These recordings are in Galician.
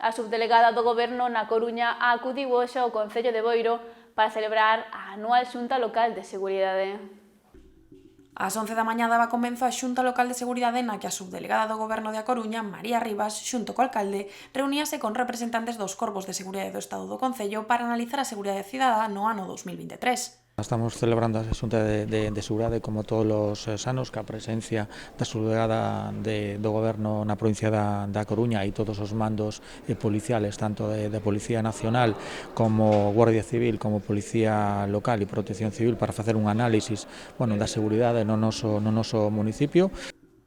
A subdelegada do Goberno na Coruña acudiu hoxe ao Concello de Boiro para celebrar a anual Xunta Local de Seguridade. Ás 11 da mañá daba comezo a Xunta Local de Seguridade na que a subdelegada do Goberno de A Coruña, María Rivas, xunto co alcalde, reuníase con representantes dos corpos de seguridade do Estado do Concello para analizar a seguridade cidadá no ano 2023. Estamos celebrando a Xunta de Seguridade como todos os anos, que a presencia da subdelegada do Goberno na provincia da Coruña e todos os mandos policiales, tanto de Policía Nacional como Guardia Civil, como Policía Local e Protección Civil, para facer un análisis da seguridade no noso municipio.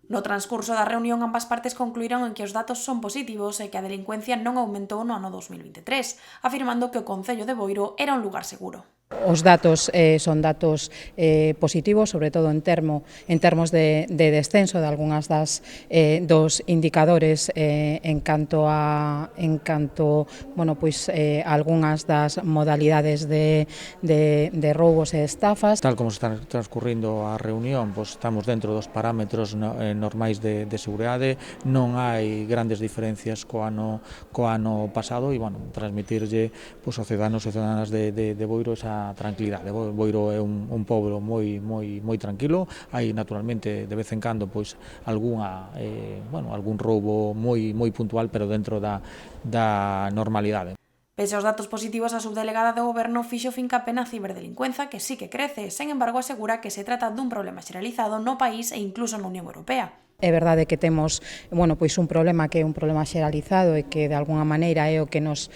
No transcurso da reunión, ambas partes concluíron en que os datos son positivos e que a delincuencia non aumentou no ano 2023, afirmando que o Concello de Boiro era un lugar seguro. Os datos son datos positivos, sobre todo en termos de descenso de algunhas dos indicadores en canto a algunhas das modalidades de roubos e estafas. Tal como está transcurrindo a reunión, estamos dentro dos parámetros normais de seguridade, non hai grandes diferencias co ano pasado e transmitirlle aos ciudadanos e ciudadanas de Boiro esa tranquilidade. Boiro é un pobo moi tranquilo, hai naturalmente de vez en cando algún roubo moi puntual, pero dentro da normalidade. Pese aos datos positivos, a subdelegada do Goberno fixo fincapé na ciberdelincuencia, que sí que crece. Sen embargo, asegura que se trata dun problema xeralizado no país e incluso na Unión Europea. É verdade que temos un problema que é un problema xeralizado e que de alguna maneira é o que nos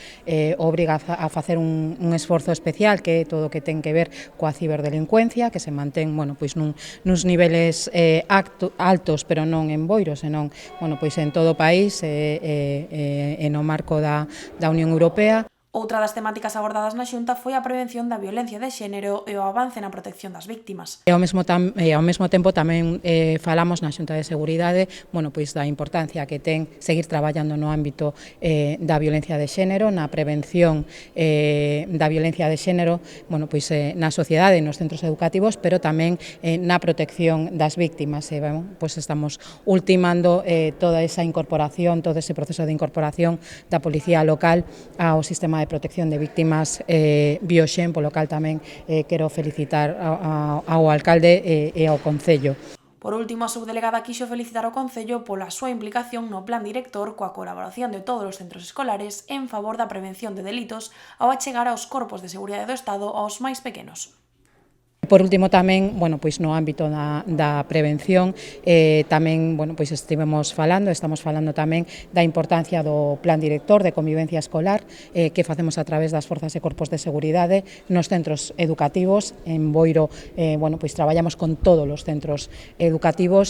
obriga a facer un esforzo especial, que é todo o que ten que ver coa ciberdelincuencia, que se mantén nuns niveles altos, pero non en Boiro, senón en todo o país e no marco da Unión Europea. Outra das temáticas abordadas na Xunta foi a prevención da violencia de xénero e o avance na protección das víctimas. E ao mesmo tempo tamén falamos na Xunta de Seguridade da importancia que ten seguir traballando no ámbito da violencia de xénero, na prevención da violencia de xénero na sociedade e nos centros educativos, pero tamén na protección das víctimas. Estamos ultimando toda esa incorporación, todo ese proceso de incorporación da Policía Local ao sistema de protección de víctimas Bioxen, polo cal tamén quero felicitar ao alcalde e ao Concello. Por último, a subdelegada quixo felicitar o Concello pola súa implicación no plan director coa colaboración de todos os centros escolares en favor da prevención de delitos ao achegar aos corpos de seguridade do Estado aos máis pequenos. Por último, tamén, no ámbito da prevención, tamén, estamos falando tamén da importancia do plan director de convivencia escolar que facemos a través das forzas e corpos de seguridade nos centros educativos. En Boiro, traballamos con todos os centros educativos